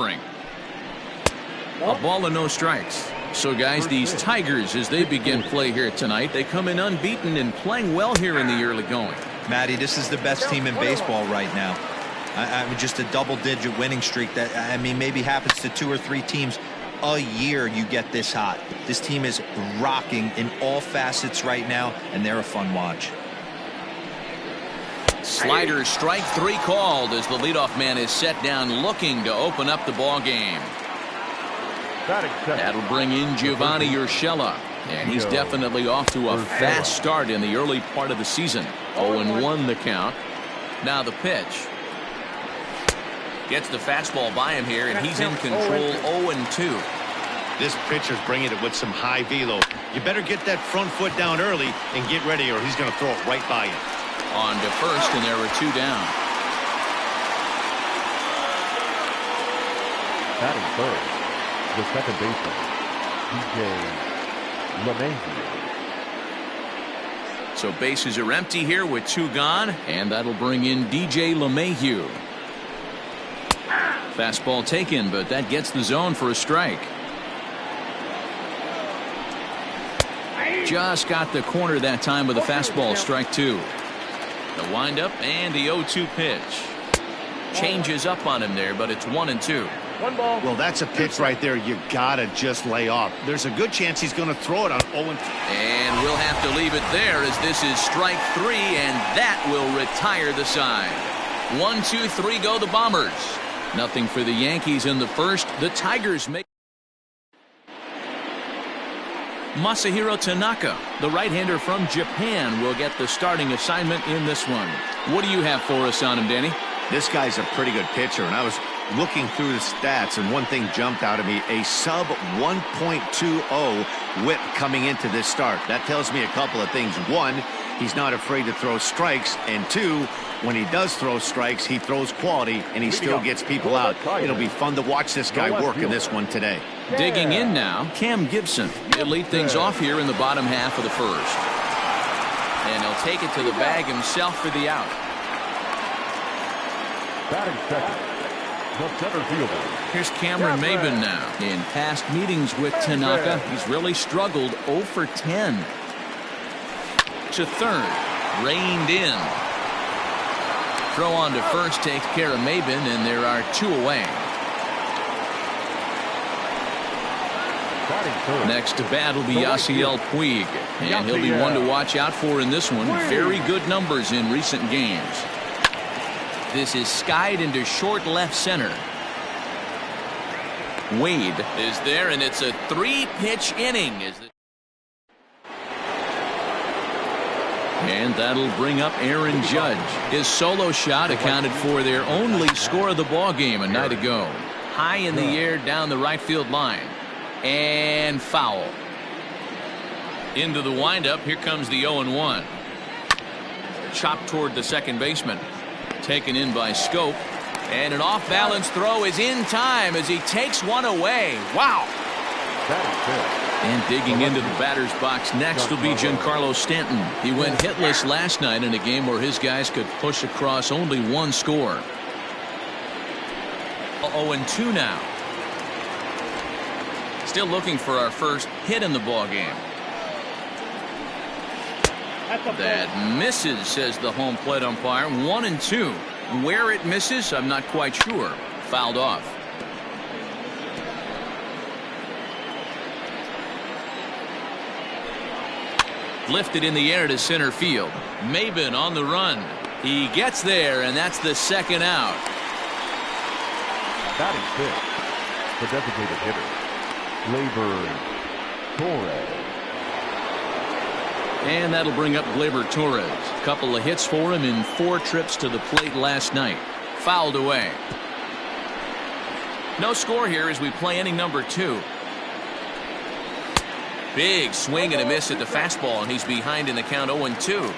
A ball and no strikes. So, guys, these Tigers, as they begin play here tonight, they come in unbeaten and playing well here in the early going. Matty, this is the best team in baseball right now. I mean, just a double-digit winning streak that, I mean, maybe happens to 2 or 3 teams a year. You get this hot. This team is rocking in all facets right now, and they're a fun watch. Slider, strike 3 called as the leadoff man is set down looking to open up the ball game. That'll bring in Giovanni Urshela, and he's definitely off to a fast start in the early part of the season. 0-1 the count. Now the pitch. Gets the fastball by him here, and he's in control. 0-2. This pitcher's bringing it with some high velo. You better get that front foot down early and get ready, or he's going to throw it right by you. On to first, and there are 2 down. Batting third, the second baseman, DJ LeMahieu. So bases are empty here with 2 gone, and that'll bring in DJ LeMahieu. Fastball taken, but that gets the zone for a strike. Just got the corner that time with a fastball, strike 2. The windup and the 0-2 pitch. Changes up on him there, but it's 1-2. Well, that's a pitch right there you gotta just lay off. There's a good chance he's going to throw it on 0-2. And we'll have to leave it there as this is strike 3, and that will retire the side. 1, 2, 3 go the Bombers. Nothing for the Yankees in the first. The Tigers make. Masahiro Tanaka, the right-hander from Japan, will get the starting assignment in this one. What do you have for us on him, Danny? This guy's a pretty good pitcher, and I was looking through the stats, and one thing jumped out at me: a sub 1.20 whip coming into this start. That tells me a couple of things. 1, he's not afraid to throw strikes, and 2, when he does throw strikes, he throws quality, and he still gets people out. It'll be fun to watch this guy work in this one today. Digging in now, Cam Gibson. He'll lead things off here in the bottom half of the first. And he'll take it to the bag himself for the out. Batting second, the center fielder. Here's Cameron Maben now. In past meetings with Tanaka, he's really struggled. 0 for 10. To third, reined in. Throw on to first takes care of Maben, and there are 2 away. Next to bat will be Yasiel Puig, and he'll be one to watch out for in this one. Very good numbers in recent games. This is skied into short left center. Wade is there, and it's a 3-pitch inning. And that'll bring up Aaron Judge. His solo shot accounted for their only score of the ball game a night ago. High in the air down the right field line. And foul. Into the windup. Here comes the 0-1. Chopped toward the second baseman. Taken in by Scope. And an off-balance throw is in time as he takes one away. Wow. And digging into the batter's box next will be Giancarlo Stanton. He went hitless last night in a game where his guys could push across only 1 score. 0-2 now. Still looking for our first hit in the ball game. That misses, says the home plate umpire. 1-2. Where it misses, I'm not quite sure. Fouled off. Lifted in the air to center field. Maben on the run. He gets there, and that's the second out. Batting fifth, the designated hitter, Gleyber Torres. And that'll bring up Gleyber Torres. A couple of hits for him in 4 trips to the plate last night. Fouled away. No score here as we play inning number 2. Big swing and a miss at the fastball, and he's behind in the count. 0-2.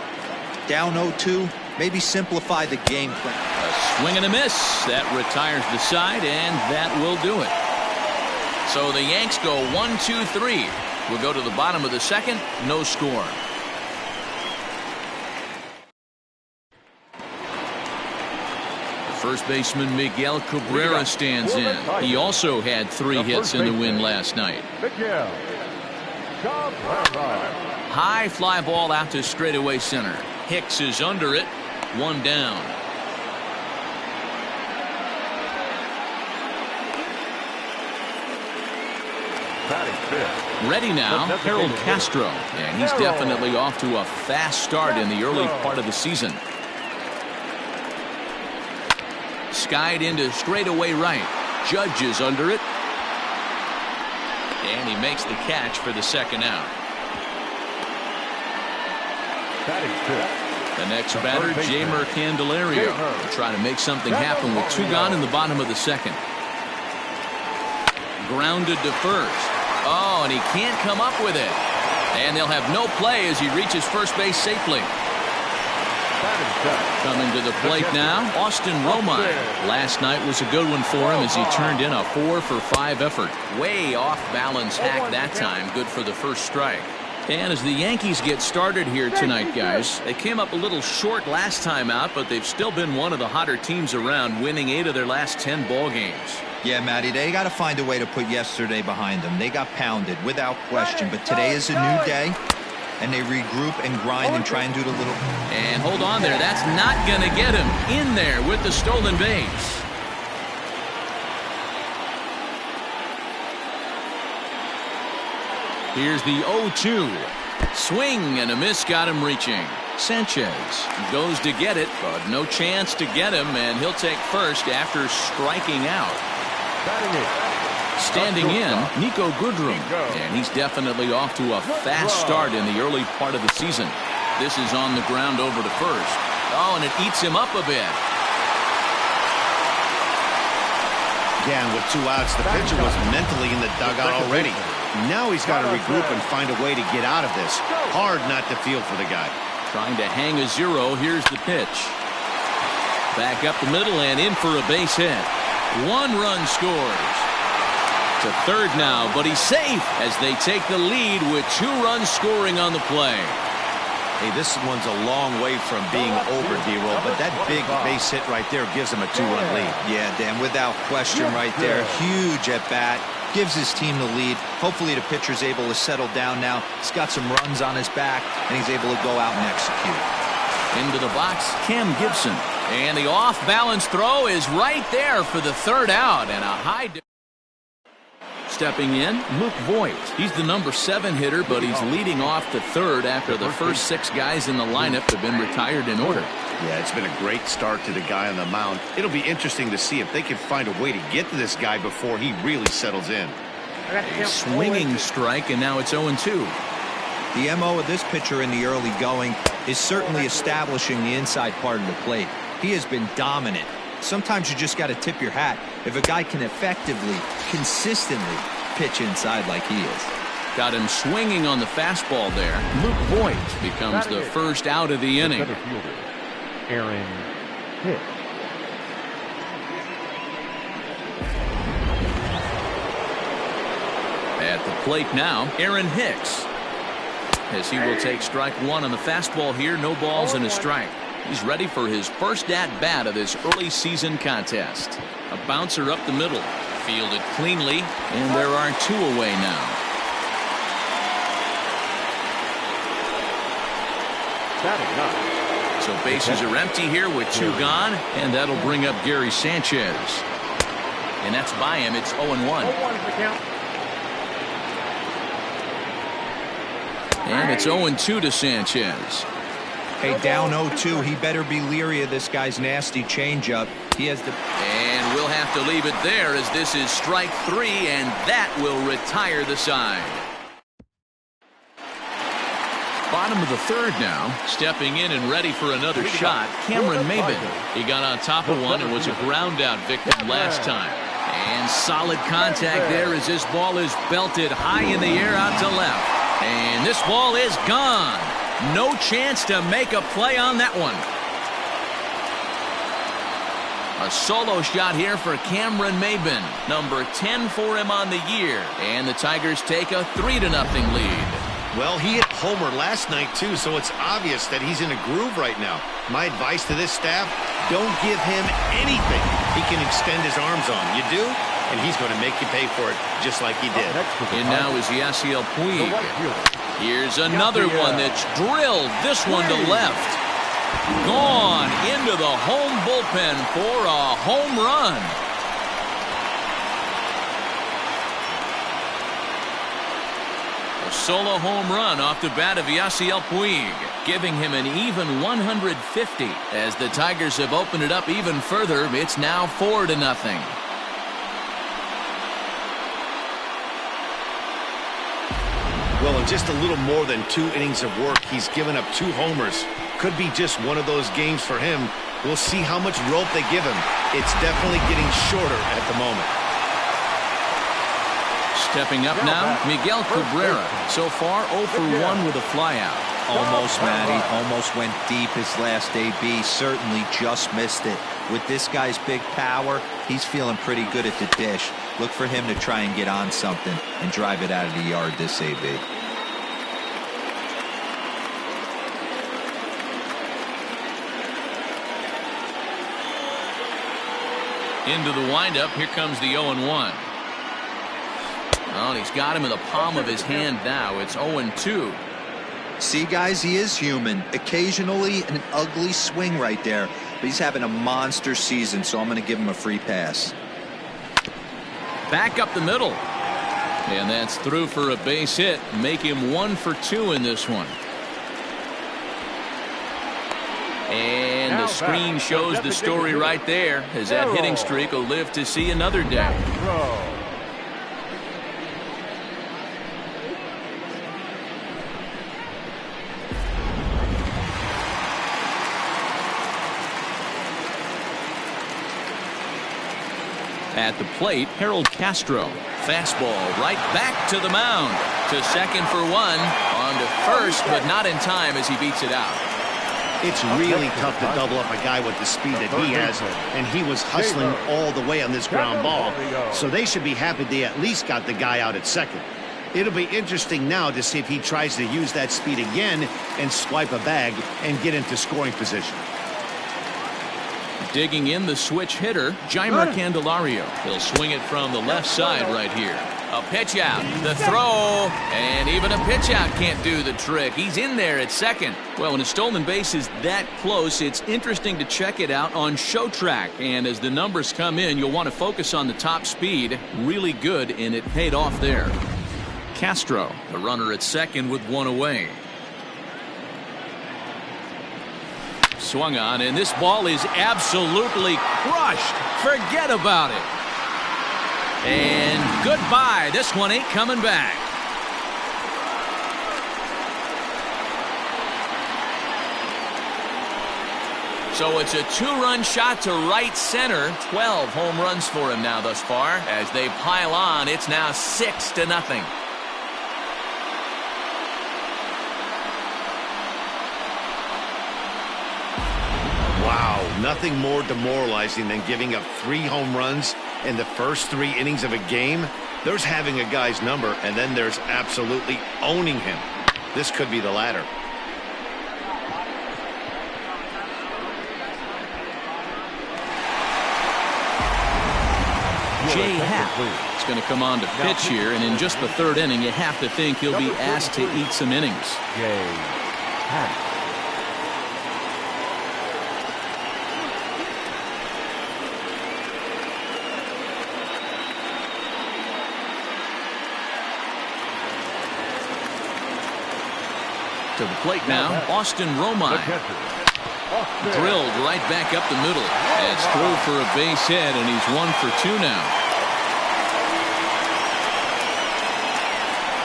Down 0-2. Maybe simplify the game plan. A swing and a miss. That retires the side, and that will do it. So the Yanks go 1-2-3. We'll go to the bottom of the second. No score. First baseman Miguel Cabrera stands in. He also had 3 hits in the win last night. Miguel Cabrera. High fly ball out to straightaway center. Hicks is under it. 1 down. Ready now, Harold Castro, and he's definitely off to a fast start in the early part of the season. Skied into straightaway right. Judge is under it, and he makes the catch for the second out. The next batter, Jeimer Candelario, will try to make something happen with 2 gone in the bottom of the second. Grounded to first. Oh, and he can't come up with it. And they'll have no play as he reaches first base safely. Coming to the plate now, Austin Romine. Last night was a good one for him as he turned in a 4-for-5 effort. Way off balance hack that time. Good for the first strike. And as the Yankees get started here tonight, guys, they came up a little short last time out, but they've still been one of the hotter teams around, winning 8 of their last 10 ball games. Yeah, Matty, they got to find a way to put yesterday behind them. They got pounded without question, but today is a new day, and they regroup and grind and try and do the little. And hold on there. That's not going to get him in there with the stolen base. Here's the 0-2. Swing and a miss got him reaching. Sanchez goes to get it, but no chance to get him, and he'll take first after striking out. Standing in, Nico Goodrum, and he's definitely off to a fast start in the early part of the season. This is on the ground over to first. Oh, and it eats him up a bit. Again, with 2 outs, the pitcher was mentally in the dugout already. Now he's got to regroup and find a way to get out of this. Hard not to feel for the guy. Trying to hang a 0. Here's the pitch. Back up the middle and in for a base hit. 1 run scores. To third now, but he's safe as they take the lead with 2 runs scoring on the play. Hey, this one's a long way from being over, D-Roll, but that big base hit right there gives him a 2-run lead. Yeah, Dan, without question right there. Huge at bat. Gives his team the lead. Hopefully the pitcher's able to settle down now. He's got some runs on his back, and he's able to go out and execute. Into the box, Cam Gibson. And the off-balance throw is right there for the third out. And a high... Stepping in, Luke Voigt. He's the number 7 hitter, but he's leading off the third after the first 6 guys in the lineup have been retired in order. Yeah, it's been a great start to the guy on the mound. It'll be interesting to see if they can find a way to get to this guy before he really settles in. A swinging strike, and now it's 0-2. The MO of this pitcher in the early going is certainly establishing the inside part of the plate. He has been dominant. Sometimes you just got to tip your hat if a guy can effectively, consistently pitch inside like he is. Got him swinging on the fastball there. Luke Voigt becomes the first out of the inning. Aaron Hicks. At the plate now, Aaron Hicks. As he will take strike 1 on the fastball here. No balls and a strike. He's ready for his first at-bat of this early season contest. A bouncer up the middle. Fielded cleanly, and there are 2 away now. So bases are empty here with 2 gone, and that'll bring up Gary Sanchez. And that's by him. It's 0-1. And it's 0-2 to Sanchez. Hey, down 0-2. He better be leery of this guy's nasty changeup. He has the... And we'll have to leave it there as this is strike 3, and that will retire the side. Bottom of the third now. Stepping in and ready for another shot, Cameron Maybin. He got on top of one and was a ground out victim last time. And solid contact there as this ball is belted high in the air out to left. And this ball is gone. No chance to make a play on that one. A solo shot here for Cameron Maybin. Number 10 for him on the year. And the Tigers take a 3-0 lead. Well, he hit homer last night, too, so it's obvious that he's in a groove right now. My advice to this staff, Don't give him anything he can extend his arms on. You do, and he's going to make you pay for it just like he did. And now is Yasiel Puig. Here's another one that's drilled this one to left. Gone into the home bullpen for a home run. A solo home run off the bat of Yasiel Puig, giving him an even 150. As the Tigers have opened it up even further, it's now 4-0. Well, in just a little more than 2 innings of work, he's given up 2 homers. Could be just one of those games for him. We'll see how much rope they give him. It's definitely getting shorter at the moment. Stepping up now, Miguel Cabrera. So far, 0 for 1 with a flyout. Almost, Matty. Almost went deep his last AB. Certainly just missed it. With this guy's big power, he's feeling pretty good at the dish. Look for him to try and get on something and drive it out of the yard this AB. Into the windup. Here comes the 0-1. Oh, he's got him in the palm of his hand now. It's 0-2. See, guys, he is human. Occasionally an ugly swing right there, but he's having a monster season, so I'm going to give him a free pass. Back up the middle. And that's through for a base hit. Make him 1 for 2 in this one. And the screen shows the story right there, as that hitting streak will live to see another day. At the plate, Harold Castro. Fastball right back to the mound. To second for 1. On to first, but not in time as he beats it out. It's really tough to double up a guy with the speed that he has, and he was hustling all the way on this ground ball. So they should be happy they at least got the guy out at second. It'll be interesting now to see if he tries to use that speed again and swipe a bag and get into scoring position. Digging in the switch hitter, Jeimer Candelario. He'll swing it from the left side right here. A pitch out, the throw, and even a pitch out can't do the trick. He's in there at second. Well, when a stolen base is that close, it's interesting to check it out on Show Track. And as the numbers come in, you'll want to focus on the top speed. Really good, and it paid off there. Castro, the runner at second with 1 away. Swung on, and this ball is absolutely crushed. Forget about it. And goodbye. This one ain't coming back. So it's a 2-run shot to right center. 12 home runs for him now thus far. As they pile on, it's now 6-0. Wow, nothing more demoralizing than giving up 3 home runs in the first 3 innings of a game. There's having a guy's number, and then there's absolutely owning him. This could be the latter. Jay Happ is going to come on to pitch here, and in just the 3rd inning, you have to think he'll be asked to eat some innings. Jay Happ. To the plate now, Austin Romine. Drilled right back up the middle. It's through for a base hit, and he's 1 for 2 now.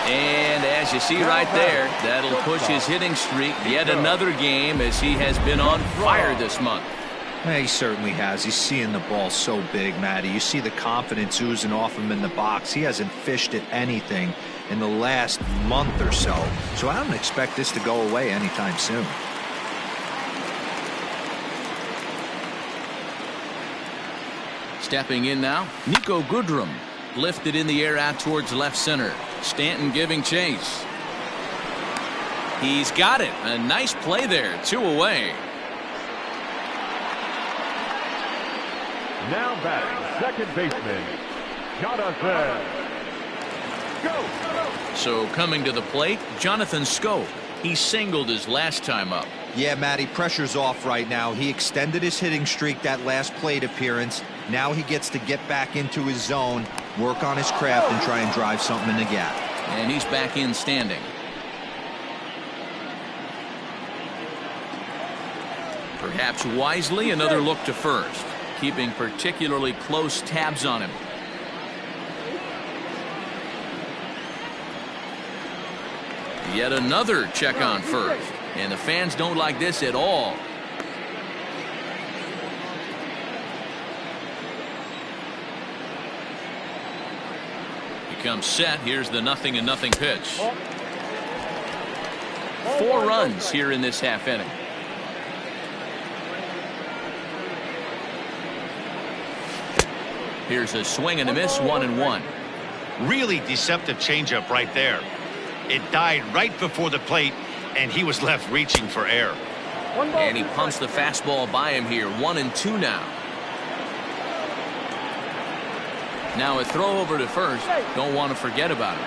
And as you see right there, that'll push his hitting streak yet another game, as he has been on fire this month. Yeah, he certainly has. He's seeing the ball so big, Matty. You see the confidence oozing off him in the box. He hasn't fished at anything in the last month or so. So I don't expect this to go away anytime soon. Stepping in now, Nico Goodrum. Lifted in the air out towards left center. Stanton giving chase. He's got it. A nice play there. 2 away. Now batting, second baseman, Jonathan Scope. So coming to the plate, Jonathan Scope. He singled his last time up. Yeah, Matty, pressure's off right now. He extended his hitting streak that last plate appearance. Now he gets to get back into his zone, work on his craft, and try and drive something in the gap. And he's back in standing. Perhaps wisely, another look to first, keeping particularly close tabs on him. Yet another check on first, and the fans don't like this at all. He comes set. Here's the 0-0 pitch. 4 runs here in this half inning. Here's a swing and a miss, 1-1. Really deceptive changeup right there. It died right before the plate, and he was left reaching for air. And he pumps the fastball by him here. 1-2 now. Now a throw over to first. Don't want to forget about it.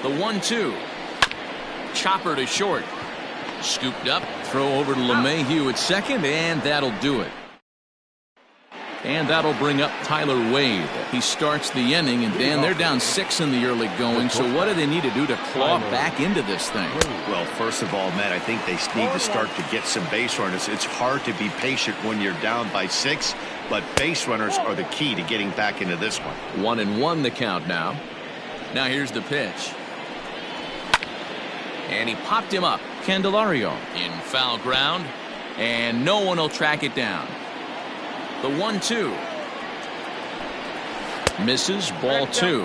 The 1-2. Chopper to short. Scooped up. Throw over to LeMahieu at second, and that'll do it. And that'll bring up Tyler Wade. He starts the inning, and Dan, they're down 6 in the early going. So what do they need to do to claw back into this thing? Well, first of all, Matt, I think they need to start to get some base runners. It's hard to be patient when you're down by 6, but base runners are the key to getting back into this one. 1-1 the count now. Now here's the pitch. And he popped him up. Candelario in foul ground, and no one will track it down. The 1-2 misses, ball 2.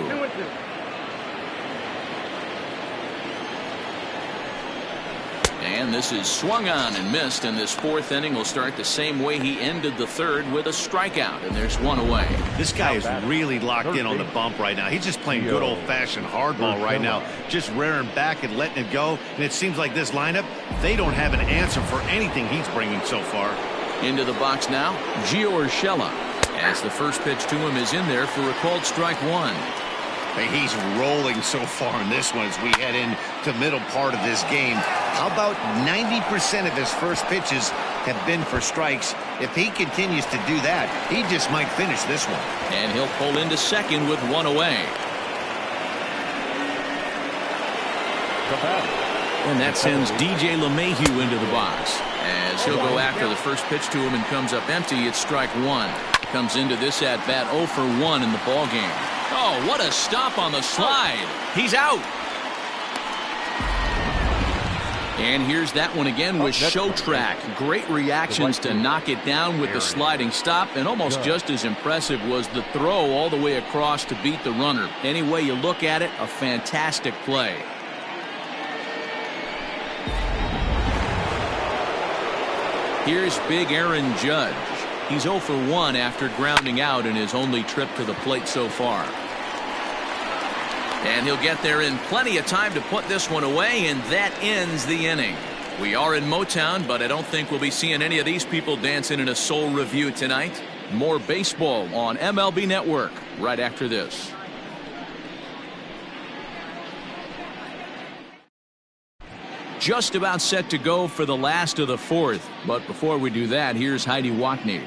And this is swung on and missed, and this 4th inning will start the same way he ended the 3rd, with a strikeout, and there's 1 away. This guy is really locked in on the bump right now. He's just playing good old-fashioned hardball right now, just rearing back and letting it go. And it seems like this lineup, they don't have an answer for anything he's bringing so far. Into the box now, Gio Urshela, as the first pitch to him is in there for a called strike 1. He's rolling so far in this one as we head into the middle part of this game. How about 90% of his first pitches have been for strikes? If he continues to do that, he just might finish this one. And he'll pull into second with 1 away. And that sends DJ LeMahieu into the box, as he'll go after the first pitch to him and comes up empty. It's strike 1. Comes into this at bat 0 for 1 in the ball game. Oh, what a stop on the slide. He's out. And here's that one again with Show Track. Great reactions to knock it down with the sliding stop, and almost just as impressive was the throw all the way across to beat the runner. Any way you look at it, a fantastic play. Here's big Aaron Judge. He's 0 for 1 after grounding out in his only trip to the plate so far. And he'll get there in plenty of time to put this one away, and that ends the inning. We are in Motown, but I don't think we'll be seeing any of these people dancing in a soul review tonight. More baseball on MLB Network right after this. Just about set to go for the last of the 4th. But before we do that, here's Heidi Watney.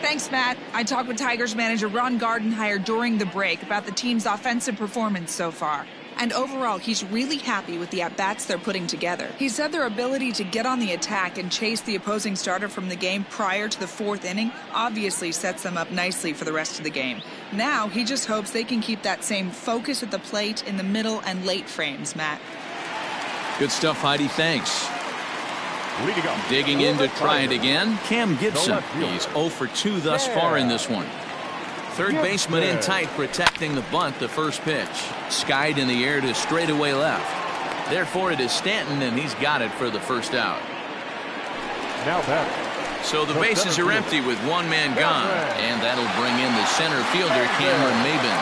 Thanks, Matt. I talked with Tigers manager Ron Gardenhire during the break about the team's offensive performance so far. And overall, he's really happy with the at-bats they're putting together. He said their ability to get on the attack and chase the opposing starter from the game prior to the 4th inning obviously sets them up nicely for the rest of the game. Now, he just hopes they can keep that same focus at the plate in the middle and late frames, Matt. Good stuff, Heidi. Thanks. Digging in to try it again, Cam Gibson. He's 0 for 2 thus far in this one. Third baseman in tight, protecting the bunt. The first pitch skied in the air to straightaway left. Therefore, it is Stanton, and he's got it for the first out. So the bases are empty with 1 man gone, and that'll bring in the center fielder, Cameron Maybin.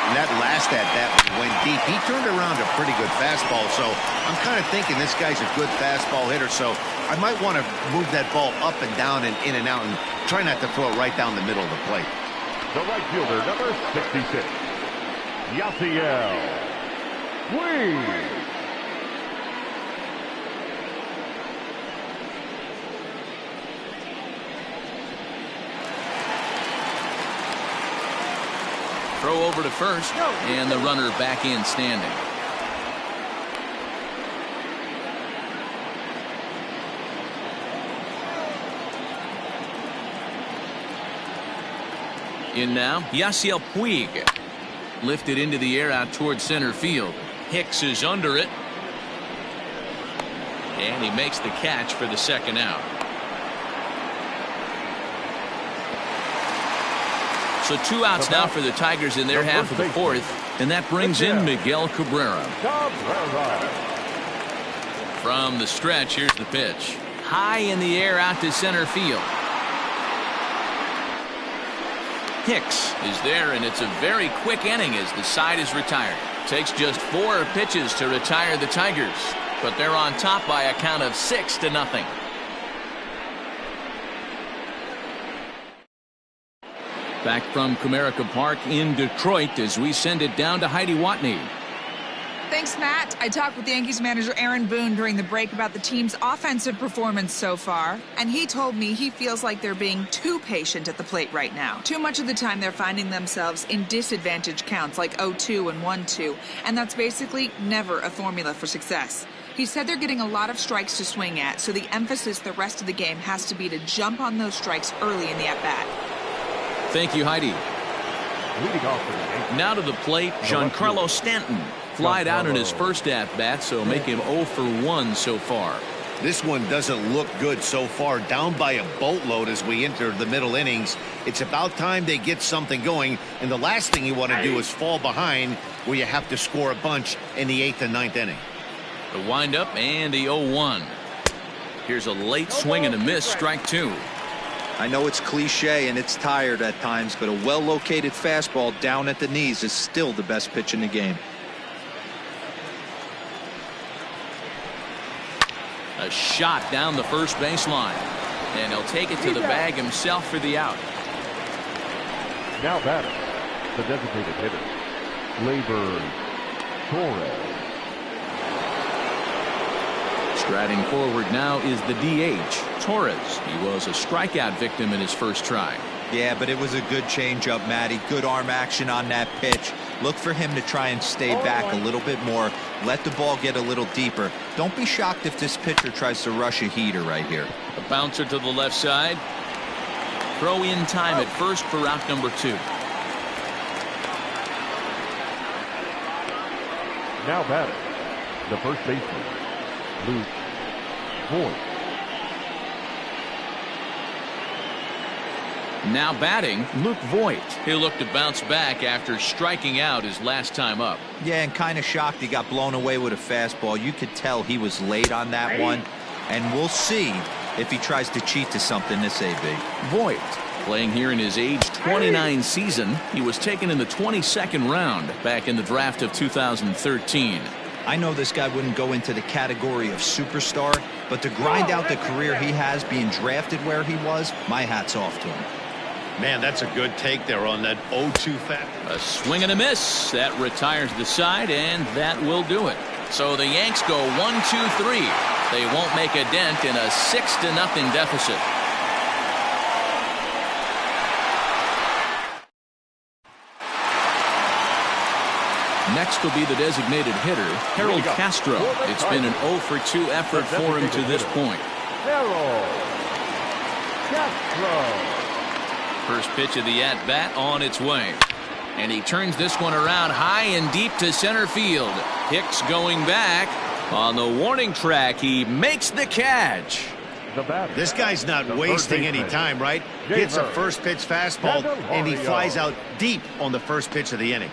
And that last at-bat when he went deep, he turned around a pretty good fastball. So I'm kind of thinking this guy's a good fastball hitter. So I might want to move that ball up and down and in and out and try not to throw it right down the middle of the plate. The right fielder, number 66, Yasiel Puig. Throw over to first, and the runner back in standing. In now, Yasiel Puig. Lifted into the air out towards center field. Hicks is under it. And he makes the catch for the second out. So 2 outs now for the Tigers in their half of the fourth. And that brings in Miguel Cabrera. From the stretch, here's the pitch. High in the air out to center field. Hicks is there, and it's a very quick inning as the side is retired. Takes just 4 pitches to retire the Tigers, but they're on top by a count of 6-0. Back from Comerica Park in Detroit as we send it down to Heidi Watney. Thanks, Matt. I talked with Yankees manager Aaron Boone during the break about the team's offensive performance so far, and he told me he feels like they're being too patient at the plate right now. Too much of the time they're finding themselves in disadvantage counts like 0-2 and 1-2, and that's basically never a formula for success. He said they're getting a lot of strikes to swing at, so the emphasis the rest of the game has to be to jump on those strikes early in the at-bat. Thank you, Heidi. Now to the plate, Giancarlo Stanton. Flied out in his first at-bat, so make him 0 for 1 so far. This one doesn't look good so far. Down by a boatload as we enter the middle innings. It's about time they get something going, and the last thing you want to do is fall behind where you have to score a bunch in the 8th and 9th inning. The windup and the 0-1. Here's a late swing and a miss, strike 2. I know it's cliche and it's tired at times, but a well-located fastball down at the knees is still the best pitch in the game. A shot down the first baseline, and he'll take it to the bag himself for the out. Now batting, the designated hitter, Gleyber Torres. Striding forward now is the DH, Torres. He was a strikeout victim in his first try. Yeah, but it was a good changeup, Matty. Good arm action on that pitch. Look for him to try and stay back a little bit more. Let the ball get a little deeper. Don't be shocked if this pitcher tries to rush a heater right here. A bouncer to the left side. Throw in time at first for route number 2. Now batting, the first baseman, Luke Voigt. Now batting, Luke Voigt. He'll look to bounce back after striking out his last time up. Yeah, and kind of shocked he got blown away with a fastball. You could tell he was late on that one. And we'll see if he tries to cheat to something this AB. Voigt, playing here in his age 29 season. He was taken in the 22nd round back in the draft of 2013. I know this guy wouldn't go into the category of superstar, but to grind out the career he has being drafted where he was, my hat's off to him. Man, that's a good take there on that 0-2 fat. A swing and a miss. That retires the side, and that will do it. So the Yanks go 1-2-3. They won't make a dent in a 6-0 deficit. Next will be the designated hitter, Harold Castro. It's been an 0 for 2 effort for him to this point. Harold Castro. First pitch of the at-bat on its way. And he turns this one around high and deep to center field. Hicks going back. On the warning track, he makes the catch. This guy's not wasting any time, right? Hits a first pitch fastball, and he flies out deep on the first pitch of the inning.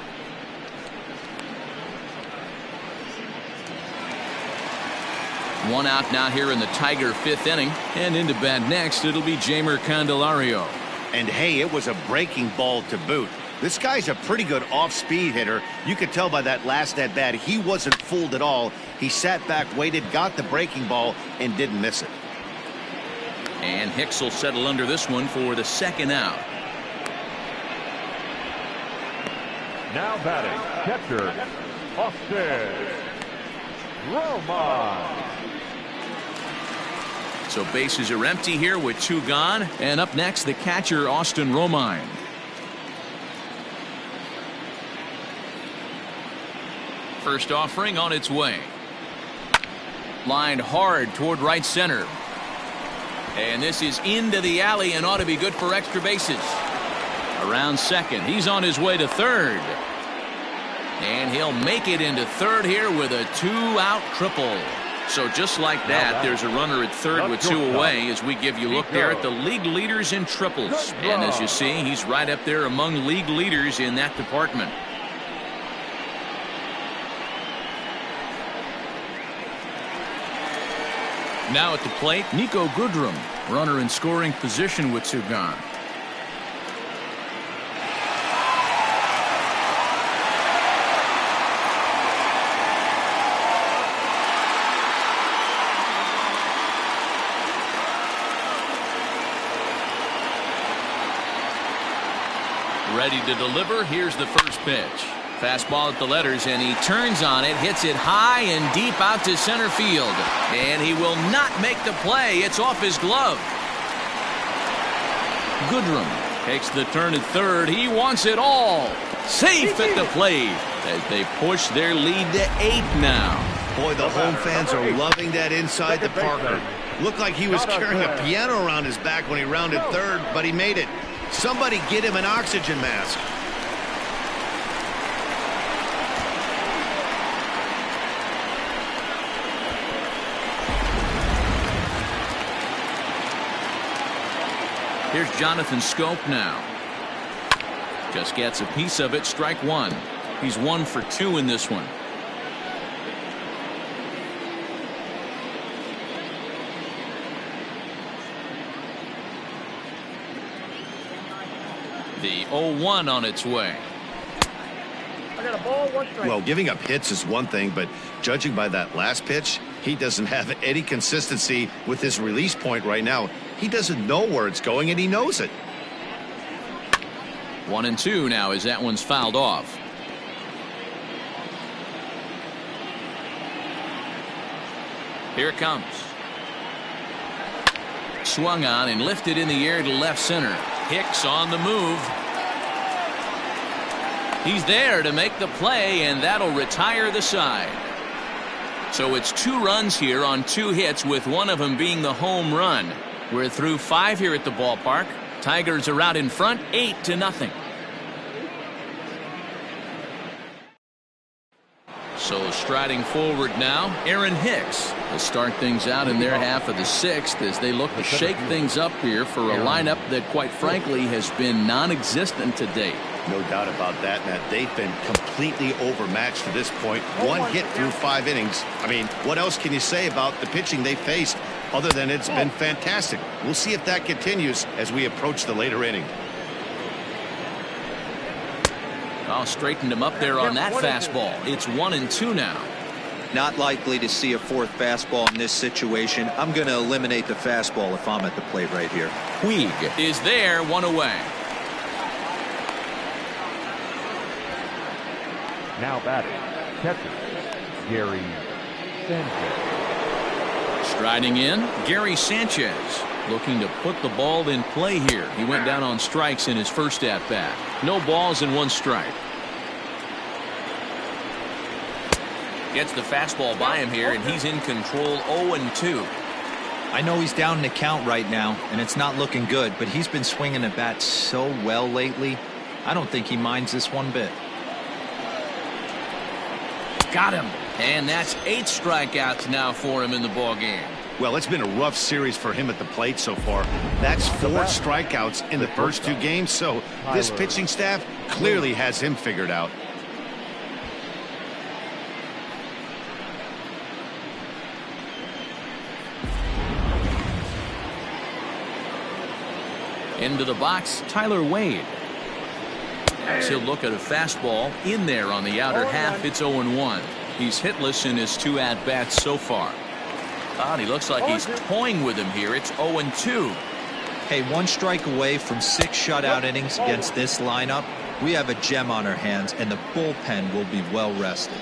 One out now here in the Tiger 5th inning. And into bat next, it'll be Jeimer Candelario. And hey, it was a breaking ball to boot. This guy's a pretty good off-speed hitter. You could tell by that last at-bat he wasn't fooled at all. He sat back, waited, got the breaking ball, and didn't miss it. And Hicks will settle under this one for the second out. Now batting, catcher, Austin Roman. So bases are empty here with 2 gone. And up next, the catcher, Austin Romine. First offering on its way. Lined hard toward right center. And this is into the alley and ought to be good for extra bases. Around second. He's on his way to third. And he'll make it into third here with a 2-out triple. So just like that, there's a runner at third with 2 away as we give you a look there at the league leaders in triples. And as you see, he's right up there among league leaders in that department. Now at the plate, Nico Goodrum, runner in scoring position with 2 gone. Ready to deliver. Here's the first pitch. Fastball at the letters, and he turns on it, hits it high and deep out to center field. And he will not make the play. It's off his glove. Goodrum takes the turn at third. He wants it all. Safe at the plate as they push their lead to 8 now. Boy, the home fans are loving that inside the Parker. Looked like he was carrying a piano around his back when he rounded third, but he made it. Somebody get him an oxygen mask. Here's Jonathan Scope now. Just gets a piece of it. Strike 1. He's 1 for 2 in this one. The 0-1 on its way. Well, giving up hits is one thing, but judging by that last pitch, he doesn't have any consistency with his release point right now. He doesn't know where it's going, and he knows it. 1-2 now as that one's fouled off. Here it comes. Swung on and lifted in the air to left center. Hicks on the move. He's there to make the play, and that'll retire the side. So it's 2 runs here on 2 hits, with one of them being the home run. We're through 5 here at the ballpark. Tigers are out in front 8-0. So striding forward now, Aaron Hicks to start things out in their half of the 6th as they look to shake things up here for a lineup that, quite frankly, has been non-existent to date. No doubt about that, Matt. They've been completely overmatched to this point. 1 hit through 5 innings. I mean, what else can you say about the pitching they faced other than it's been fantastic? We'll see if that continues as we approach the later inning. I'll straighten him up there on that fastball. It's 1-2 now. Not likely to see a 4th fastball in this situation. I'm going to eliminate the fastball if I'm at the plate right here. Puig is there, 1 away. Now batting, catcher, Gary Sanchez. Striding in, Gary Sanchez looking to put the ball in play here. He went down on strikes in his first at-bat. No balls and 1 strike. Gets the fastball by him here, and he's in control. 0-2. I know he's down in the count right now, and it's not looking good, but he's been swinging the bat so well lately. I don't think he minds this one bit. Got him. And that's 8 strikeouts now for him in the ball game. Well, it's been a rough series for him at the plate so far. That's 4 strikeouts in the first 2 games, so this pitching staff clearly has him figured out. Into the box, Tyler Wade. As he'll look at a fastball in there on the outer half. It's 0-1. He's hitless in his 2 at-bats so far. And he looks like he's toying with him here. It's 0-2. Hey, 1 strike away from 6 shutout innings against this lineup. We have a gem on our hands, and the bullpen will be well rested.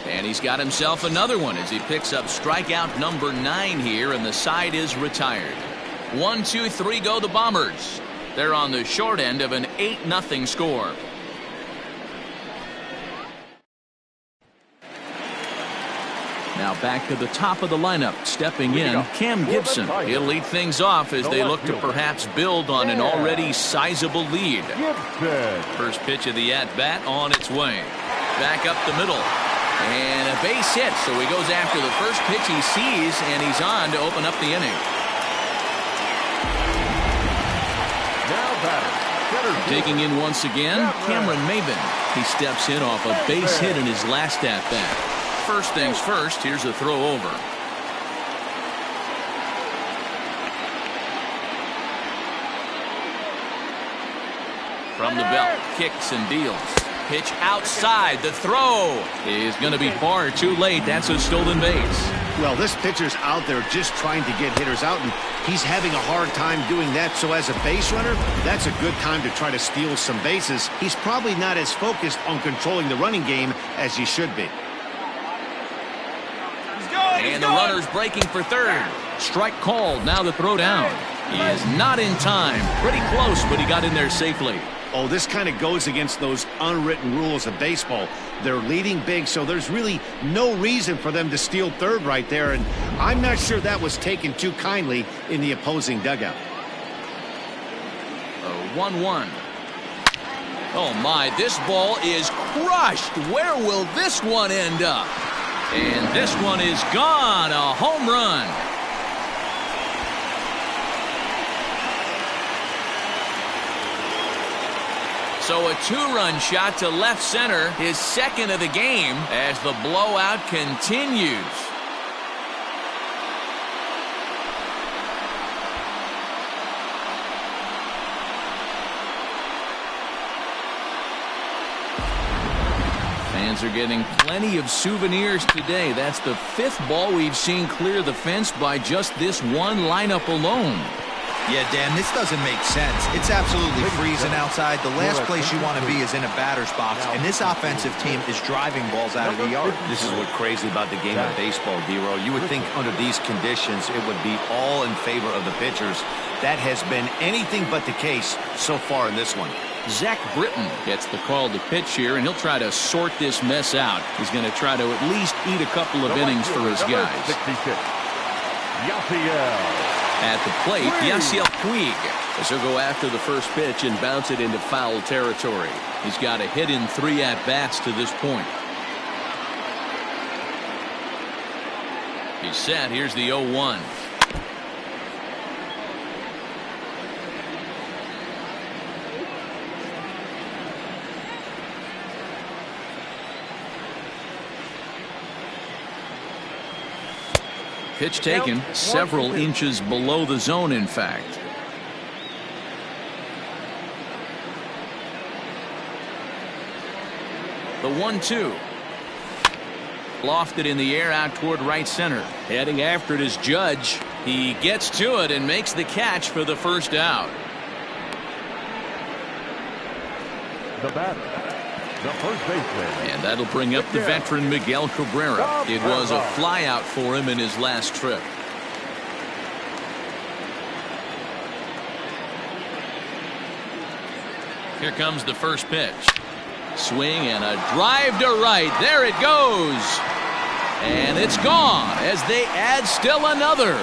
And he's got himself another one as he picks up strikeout number 9 here, and the side is retired. 1, 2, 3 go the Bombers. They're on the short end of an 8-0 score. Now back to the top of the lineup. Stepping in, Cam Gibson. He'll lead things off as they look to perhaps build on an already sizable lead. First pitch of the at-bat on its way. Back up the middle. And a base hit, so he goes after the first pitch he sees, and he's on to open up the inning. Taking in once again, Cameron Maben. He steps in off a base hit in his last at-bat. First things first, here's a throw over. From the belt, kicks and deals. Pitch outside. The throw is going to be far too late. That's a stolen base. Well, this pitcher's out there just trying to get hitters out, and he's having a hard time doing that. So as a base runner, that's a good time to try to steal some bases. He's probably not as focused on controlling the running game as he should be. And the runner's breaking for third. Strike called. Now the throw down. He is not in time. Pretty close, but he got in there safely. Oh, this kind of goes against those unwritten rules of baseball. They're leading big, so there's really no reason for them to steal third right there, and I'm not sure that was taken too kindly in the opposing dugout. 1-1. Oh, my, this ball is crushed. Where will this one end up? And this one is gone. A home run. So a 2-run shot to left center, his second of the game, as the blowout continues. Fans are getting plenty of souvenirs today. That's the 5th ball we've seen clear the fence by just this one lineup alone. Yeah, Dan, this doesn't make sense. It's absolutely freezing outside. The last place you want to be is in a batter's box, and this offensive team is driving balls out of the yard. This is what's crazy about the game of baseball, D-Row. You would think under these conditions it would be all in favor of the pitchers. That has been anything but the case so far in this one. Zach Britton gets the call to pitch here, and he'll try to sort this mess out. He's going to try to at least eat a couple of innings for his guys. At the plate, Yasiel Puig, as he'll go after the first pitch and bounce it into foul territory. He's got a hit in 3 at-bats to this point. He's set. Here's the 0-1. Pitch taken several inches below the zone, in fact. The 1-2. Lofted in the air out toward right center. Heading after it is Judge. He gets to it and makes the catch for the first out. The batter, the first baseman. And that'll bring up the veteran Miguel Cabrera. It was a flyout for him in his last trip. Here comes the first pitch. Swing and a drive to right. There it goes. And it's gone as they add still another.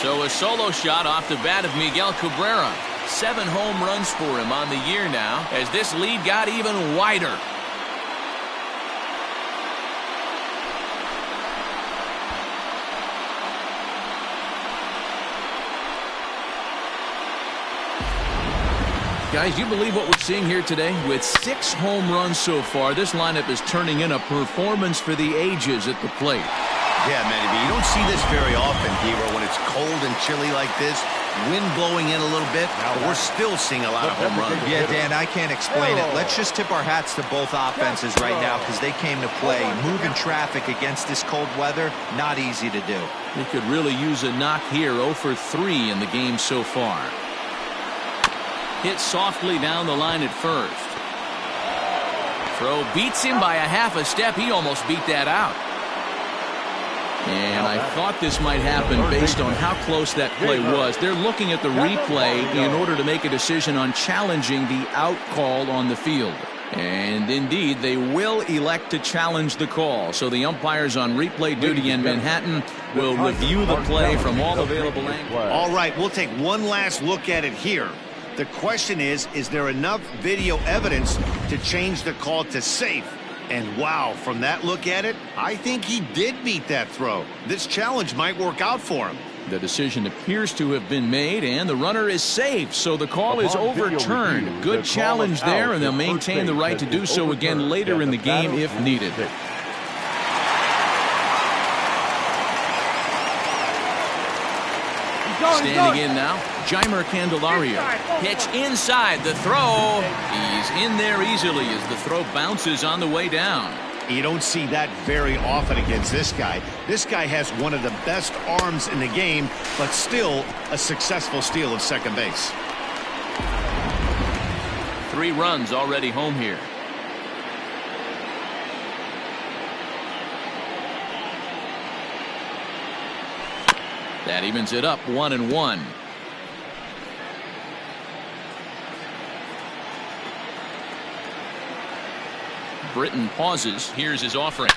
So a solo shot off the bat of Miguel Cabrera. 7 home runs for him on the year now as this lead got even wider. Guys, you believe what we're seeing here today? With 6 home runs so far, this lineup is turning in a performance for the ages at the plate. Yeah, Manny, you don't see this very often, Hero, when it's cold and chilly like this. Wind blowing in a little bit, but we're still seeing a lot of home runs. Yeah, Dan, I can't explain it. Let's just tip our hats to both offenses right now because they came to play. Moving traffic against this cold weather, not easy to do. He could really use a knock here. 0 for 3 in the game so far. Hit softly down the line at first. Throw beats him by a half a step. He almost beat that out. And I thought this might happen based on how close that play was. They're looking at the replay in order to make a decision on challenging the out call on the field. And indeed, they will elect to challenge the call. So the umpires on replay duty in Manhattan will review the play from all available angles. All right, we'll take one last look at it here. The question is there enough video evidence to change the call to safe? And wow, from that look at it, I think he did beat that throw. This challenge might work out for him. The decision appears to have been made, and the runner is safe, so the call is overturned. Good challenge there, and they'll maintain the right to do so again later in the game if needed. Standing in now, Jeimer Candelario. Pitch inside, the throw. He's in there easily as the throw bounces on the way down. You don't see that very often against this guy. This guy has one of the best arms in the game, but still a successful steal of second base. 3 runs already home here. That evens it up 1-1. Britton pauses. Here's his offering.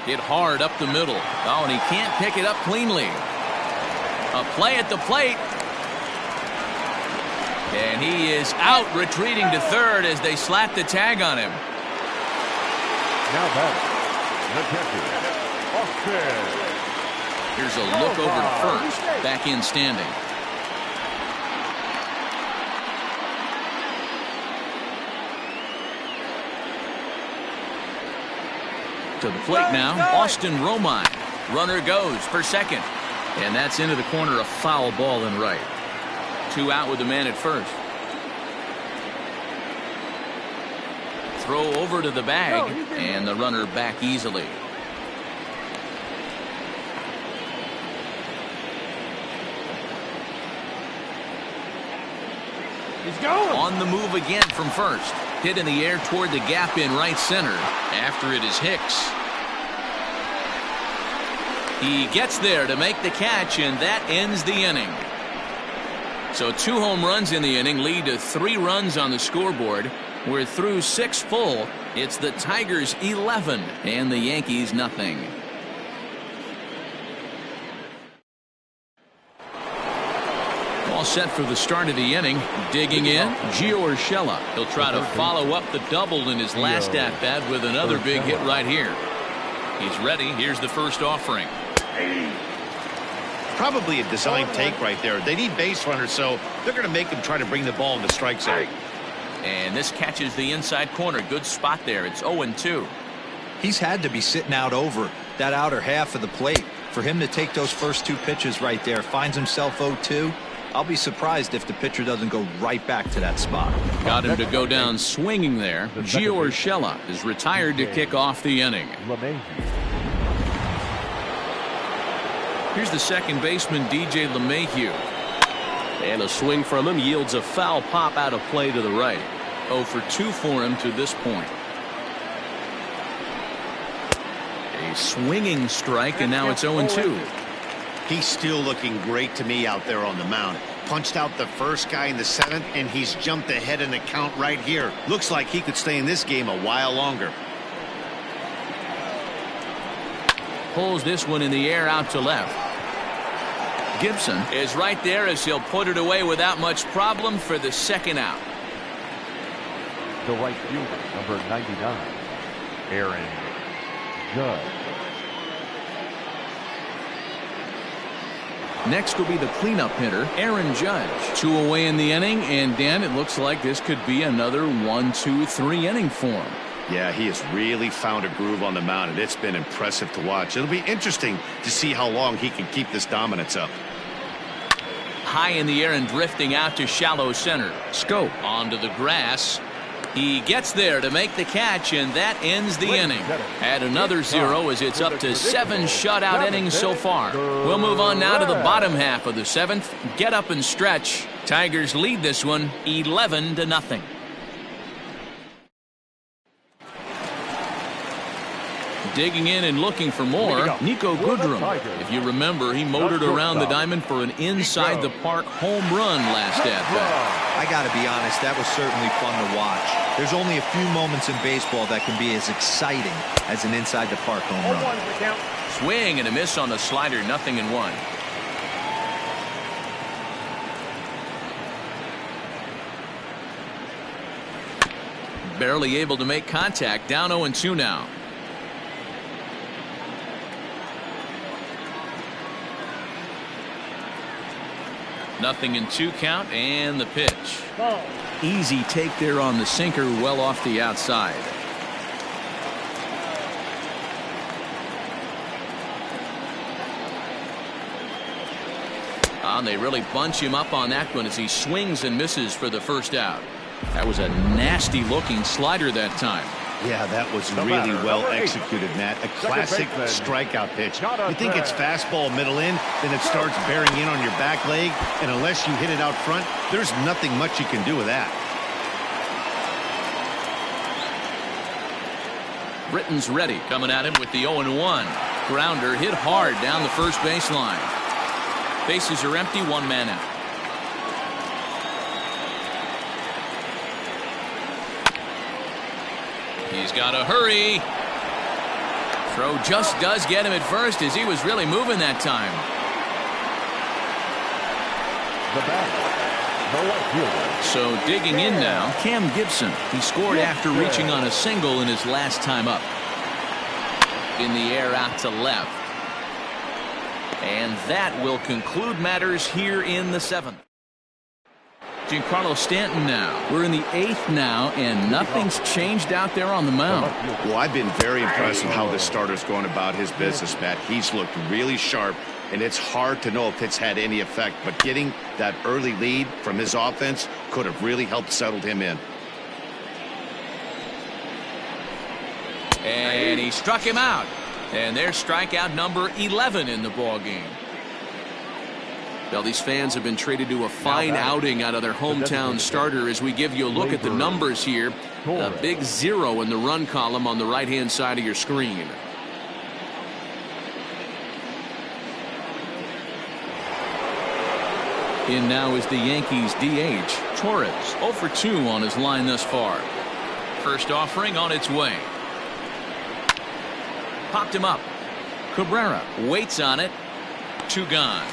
Hit hard up the middle. Oh, and he can't pick it up cleanly. A play at the plate. And he is out, retreating to third as they slap the tag on him. Now back, the catcher, Austin. Here's a look over to first. Back in standing. To the plate now, Austin Romine. Runner goes for second. And that's into the corner, a foul ball in right. 2 out with the man at first. Throw over to the bag, and the runner back easily. He's going. On the move again from first. Hit in the air toward the gap in right center. After it is Hicks. He gets there to make the catch, and that ends the inning. So 2 home runs in the inning lead to 3 runs on the scoreboard. We're through 6 full. It's the Tigers 11 and the Yankees nothing. All set for the start of the inning. Digging in, Gio Urshela. He'll try to follow up the double in his last at-bat with another big hit right here. He's ready. Here's the first offering. Probably a design take right there. They need base runners, so they're going to make him try to bring the ball in the strike zone. And this catches the inside corner. Good spot there. It's 0-2. He's had to be sitting out over that outer half of the plate. For him to take those first 2 pitches right there, finds himself 0-2. I'll be surprised if the pitcher doesn't go right back to that spot. Got him to go down swinging there. Gio Urshela is retired to kick off the inning. Here's the second baseman, DJ LeMahieu. And a swing from him yields a foul pop out of play to the right. 0 for 2 for him to this point. A swinging strike, and now it's 0-2. He's still looking great to me out there on the mound. Punched out the first guy in the 7th, and he's jumped ahead in the count right here. Looks like he could stay in this game a while longer. Pulls this one in the air out to left. Gibson is right there as he'll put it away without much problem for the second out. The right fielder, number 99, Aaron Judge. Next will be the cleanup hitter, Aaron Judge. 2 away in the inning, and Dan, it looks like this could be another 1-2-3 inning for him. Yeah, he has really found a groove on the mound, and it's been impressive to watch. It'll be interesting to see how long he can keep this dominance up. High in the air and drifting out to shallow center. Scope onto the grass. He gets there to make the catch, and that ends the inning. Add another 0 as it's up to 7 shutout innings so far. We'll move on now to the bottom half of the 7th. Get up and stretch. Tigers lead this one 11-0. Digging in and looking for more, Nico Goodrum. If you remember, he motored around the diamond for an inside-the-park home run last at-bat. I got to be honest, that was certainly fun to watch. There's only a few moments in baseball that can be as exciting as an inside-the-park home run. Swing and a miss on the slider, 0-1. Barely able to make contact, down 0-2 now. Nothing in 2 count, and the pitch. Easy take there on the sinker, well off the outside. And they really bunch him up on that one as he swings and misses for the first out. That was a nasty looking slider that time. Yeah, that was really well executed, Matt. A classic strikeout pitch. You think it's fastball middle in, then it starts bearing in on your back leg, and unless you hit it out front, there's nothing much you can do with that. Britton's ready, coming at him with the 0-1. Grounder hit hard down the first baseline. Bases are empty, 1 man out. He's got to hurry. Throw just does get him at first as he was really moving that time. So digging in now, Cam Gibson. He scored after reaching on a single in his last time up. In the air out to left. And that will conclude matters here in the 7th. Giancarlo Stanton now. We're in the 8th now, and nothing's changed out there on the mound. Well, I've been very impressed with how this starter's going about his business, Matt. He's looked really sharp, and it's hard to know if it's had any effect, but getting that early lead from his offense could have really helped settle him in. And he struck him out. And there's strikeout number 11 in the ball game. Well, these fans have been treated to a fine outing out of their hometown starter as we give you a look at the numbers here. A big 0 in the run column on the right-hand side of your screen. In now is the Yankees DH, Torres, 0 for 2 on his line thus far. First offering on its way. Popped him up. Cabrera waits on it. 2 gone.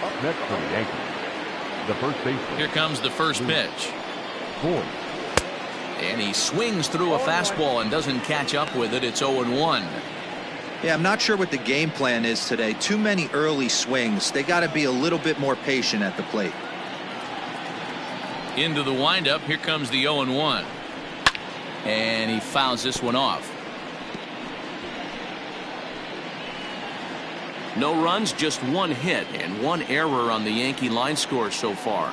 Up next for the Yankees, the first baseman. Here comes the first pitch. Boyd. And he swings through a fastball and doesn't catch up with it. It's 0-1. Yeah, I'm not sure what the game plan is today. Too many early swings. They got to be a little bit more patient at the plate. Into the windup. Here comes the 0-1. And he fouls this one off. No runs, just 1 hit and 1 error on the Yankee line score so far.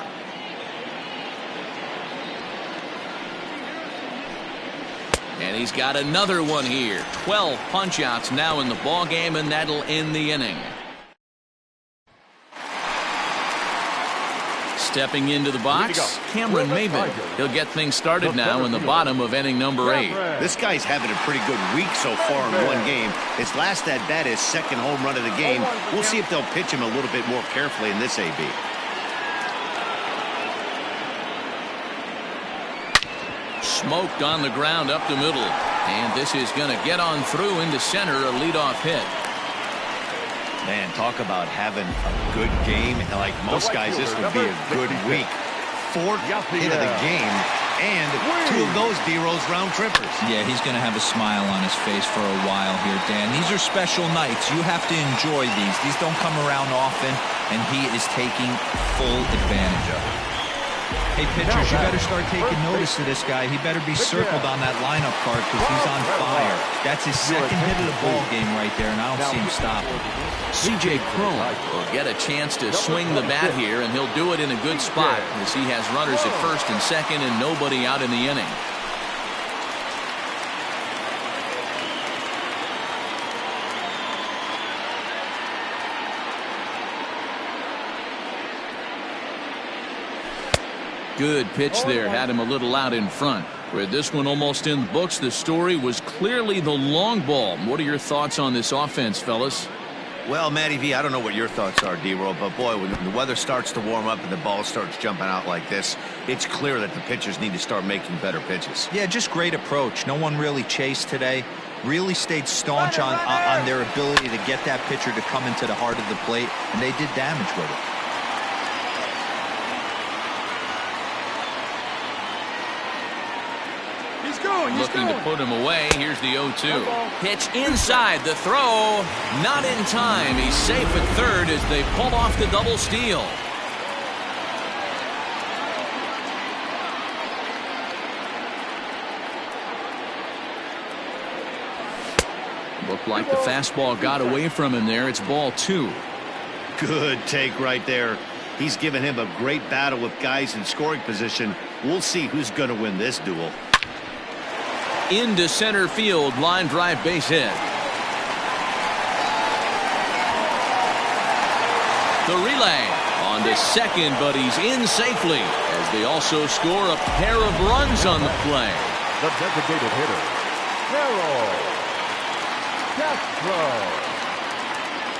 And he's got another one here. 12 punch-outs now in the ball game, and that'll end the inning. Stepping into the box, Cameron Maybin. He'll get things started now in the bottom of inning number 8. This guy's having a pretty good week so far in one game. His last at bat is second home run of the game. We'll see if they'll pitch him a little bit more carefully in this AB. Smoked on the ground up the middle. And this is going to get on through into center, a leadoff hit. Man, talk about having a good game. Like most guys, this would be a good week. 4th hit of the game, and 2 of those D-Rose round trippers. Yeah, he's going to have a smile on his face for a while here, Dan. These are special nights. You have to enjoy these. These don't come around often, and he is taking full advantage of it. Hey, pitchers, you better start taking notice of this guy. He better be circled on that lineup card because he's on fire. That's his second hit of the ball game right there, and I don't see him stopping. C.J. Cron will get a chance to swing the bat here, and he'll do it in a good spot as he has runners at first and second and nobody out in the inning. Good pitch there, had him a little out in front. With this one almost in the books, the story was clearly the long ball. What are your thoughts on this offense, fellas? Well, Matty V, I don't know what your thoughts are, D-Roll, but boy, when the weather starts to warm up and the ball starts jumping out like this, it's clear that the pitchers need to start making better pitches. Yeah, just great approach. No one really chased today. Really stayed staunch on their ability to get that pitcher to come into the heart of the plate, and they did damage with it. Looking to put him away. Here's the 0-2. Pitch inside. The throw. Not in time. He's safe at third as they pull off the double steal. Looked like the fastball got away from him there. It's ball 2. Good take right there. He's given him a great battle with guys in scoring position. We'll see who's going to win this duel. Into center field, line drive base hit. The relay on to second, but he's in safely as they also score a pair of runs on the play. The designated hitter, Harold Castro.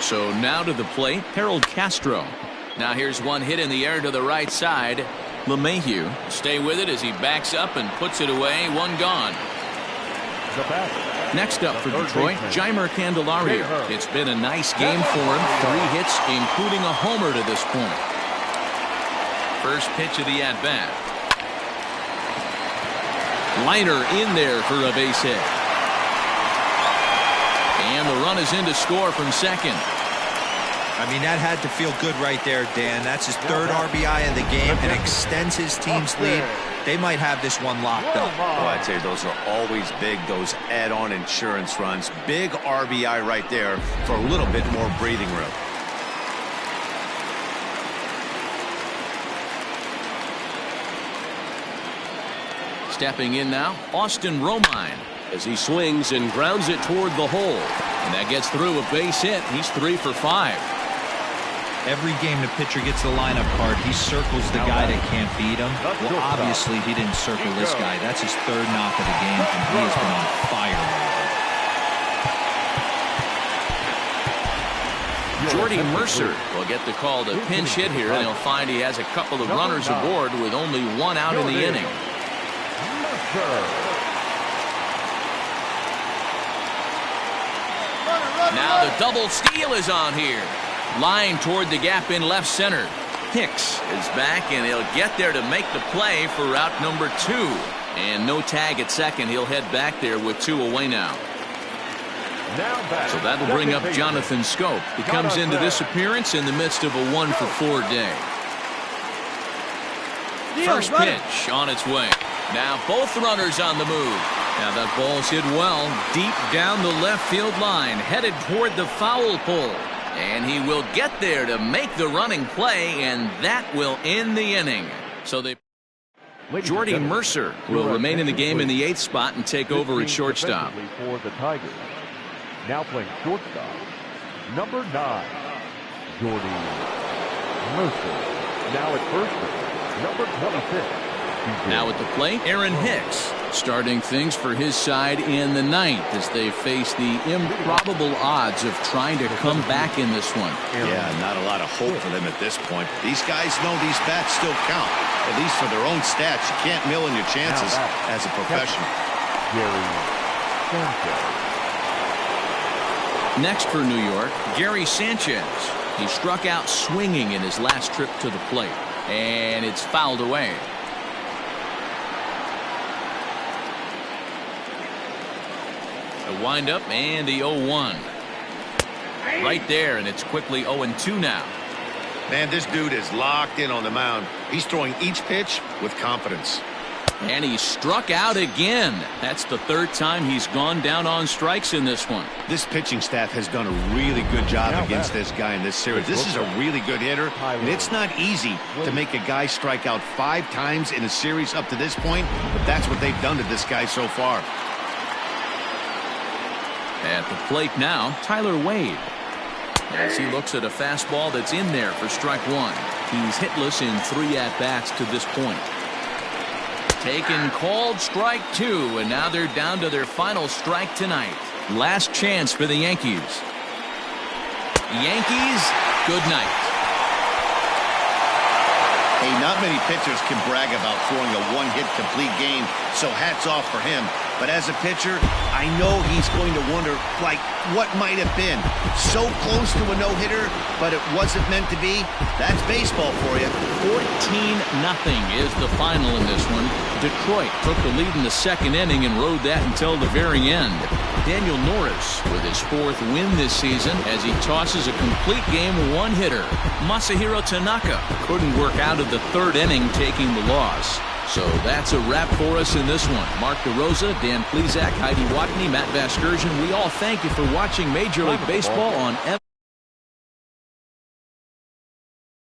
So now to the plate, Harold Castro. Now here's one hit in the air to the right side. LeMahieu stay with it as he backs up and puts it away. One gone. Next up for Detroit, Jeimer Candelario. It's been a nice game for him. 3 hits, including a homer to this point. First pitch of the at-bat. Liner in there for a base hit. And the run is in to score from second. I mean, that had to feel good right there, Dan. That's his 3rd RBI of the game and extends his team's lead. They might have this one locked up. Oh, I'd say those are always big, those add-on insurance runs. Big RBI right there for a little bit more breathing room. Stepping in now, Austin Romine as he swings and grounds it toward the hole. And that gets through a base hit. He's 3 for 5. Every game the pitcher gets the lineup card, he circles the guy that can't beat him. Well, obviously, he didn't circle this guy. That's his 3rd knock of the game, and he has been on fire lately. Jordy Mercer will get the call to pinch hit here, and he'll find he has a couple of runners aboard with only 1 out in the inning. Now the double steal is on here. Line toward the gap in left center. Hicks is back, and he'll get there to make the play for route number 2. And no tag at second. He'll head back there with 2 away now. So that'll bring up Jonathan Schoop. He comes into this appearance in the midst of a 1-for-4 day. First pitch on its way. Now both runners on the move. Now that ball's hit well deep down the left field line, headed toward the foul pole. And he will get there to make the running play, and that will end the inning. So Jordy Mercer will remain in the game in the 8th spot and take over at shortstop. For the Tigers. Now playing shortstop, number 9, Jordy Mercer. Now at first base, number 26. Now at the plate, Aaron Hicks starting things for his side in the 9th as they face the improbable odds of trying to come back in this one. Yeah, not a lot of hope for them at this point. These guys know these bats still count, at least for their own stats. You can't mill in your chances as a professional. Next for New York, Gary Sanchez. He struck out swinging in his last trip to the plate, and it's fouled away. The windup and the 0-1. Right there, and it's quickly 0-2 now. Man, this dude is locked in on the mound. He's throwing each pitch with confidence. And he struck out again. That's the third time he's gone down on strikes in this one. This pitching staff has done a really good job against this guy in this series. This is a really good hitter, and it's not easy to make a guy strike out 5 times in a series up to this point, but that's what they've done to this guy so far. At the plate now, Tyler Wade. As he looks at a fastball that's in there for strike 1. He's hitless in 3 at-bats to this point. Taken, called, strike 2, and now they're down to their final strike tonight. Last chance for the Yankees. Yankees, good night. Hey, not many pitchers can brag about throwing a one-hit complete game, so hats off for him. But as a pitcher, I know he's going to wonder, like, what might have been. So close to a no-hitter, but it wasn't meant to be. That's baseball for you. 14-0 is the final in this one. Detroit took the lead in the second inning and rode that until the very end. Daniel Norris with his 4th win this season as he tosses a complete game one-hitter. Masahiro Tanaka couldn't work out of the 3rd inning, taking the loss. So that's a wrap for us in this one. Mark DeRosa, Dan Plesac, Heidi Watney, Matt Vasgersian, we all thank you for watching Major League Baseball on